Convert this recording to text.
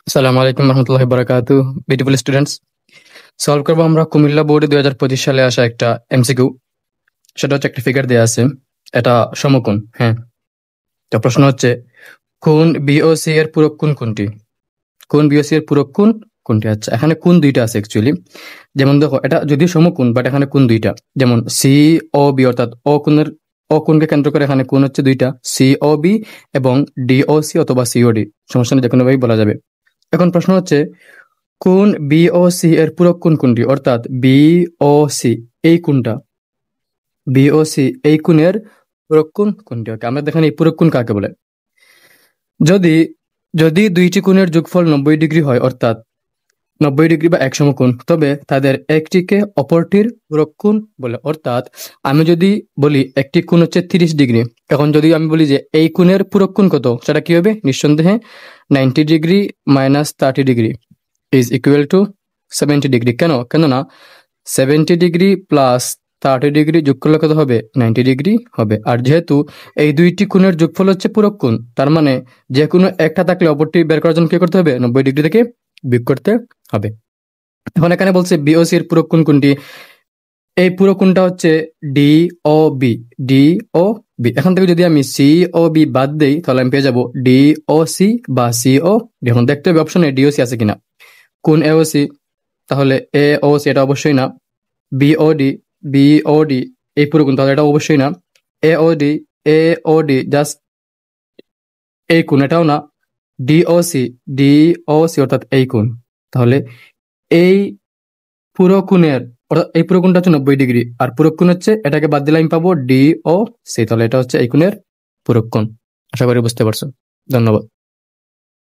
আসসালামু আলাইকুম রহমতুল্লাহি বারাকাতু। বিউটিফুল স্টুডেন্টস, সলভ করবো আমরা কুমিল্লা বোর্ডে 2025 সালে আসা একটা এমসিকিউ। সেটা হচ্ছে একটা ফিগার দেওয়া আছে, এটা সমকোণ। হ্যাঁ, তো প্রশ্ন হচ্ছে কোণ বিওসি এর পূরক কোণ কোনটি? কোণ বিওসি এর পূরক কোণ কোনটি? আচ্ছা, এখানে কোণ দুইটা আছে অ্যাকচুয়ালি। যেমন দেখো, এটা যদিও সমকোণ বাট এখানে কোণ দুইটা। যেমন সি ও বি, অর্থাৎ ও কোণকে কেন্দ্র করে এখানে কোণ হচ্ছে দুইটা, সি ও বি এবং ডিওসি অথবা সিওডি, সমস্যা নেই, যে কোনোভাবেই বলা যাবে। এখন প্রশ্ন হচ্ছে কোণ বিওসি এর পূরক কোণ কোনটি? অর্থাৎ বিওসি এই কোণটা, বিওসি এই কোণের পূরক কোণ কোনটি? ওকে, আমরা দেখেন এই পূরক কোণ কাকে বলে। যদি যদি দুইটি কোণের যোগফল 90 ডিগ্রি হয়, অর্থাৎ 90 ডিগ্রি বা এক সমকোণ, তবে তাদের একটিকে অপরটির পূরক কোণ বলে। অর্থাৎ আমি যদি বলি একটি কোণ হচ্ছে 30 ডিগ্রি, এখন যদি আমি বলি যে এই কোণের পূরক কোণ কত, সেটা কি হবে? নিঃসন্দেহে 90 degree minus 30 degree is equal to 70 degree. কেননা 70 ডিগ্রি প্লাস 30 ডিগ্রি যোগ করলে কত হবে? 90 ডিগ্রি হবে। আর যেহেতু এই দুইটি কোণের যোগফল হচ্ছে পূরক কোণ, তার মানে যে কোনো একটা থাকলে অপরটি বের করার জন্য কি করতে হবে? 90 ডিগ্রি থেকে বিয়োগ করতে হবে। এখন এখানে বলছে বিওসি এর পূরক কোণ কোনটি? এই পূরক কোণটা হচ্ছে ডি ও বি, ডি ও বি। এখান থেকে যদি আমি সি ও বি বাদ দেই, তাহলে আমি পেয়ে যাবো ডি ও সি বা সি ও ডি। এখন দেখতে হবে অপশনে ডিওসি আছে কিনা। কোণ এওসি, তাহলে এ ও সি, এটা অবশ্যই না। বিওডি, বিওডি এই পুরো কোণ, তাহলে এটা অবশ্যই না। এওডি, এওডি জাস্ট এই কোণ, এটাও না। ডিওসি, ডিওসি অর্থাৎ এই কোণ। তাহলে এই পুরো কোণের, অর্থাৎ এই পুরো কোণটা হচ্ছে 90 ডিগ্রি, আর পুরো কোণ হচ্ছে, এটাকে বাদ দিলে আমি পাবো ডি ও সি। তাহলে এটা হচ্ছে এই কোণের পুরো কোণ। আশা করি বুঝতে পারছো। ধন্যবাদ।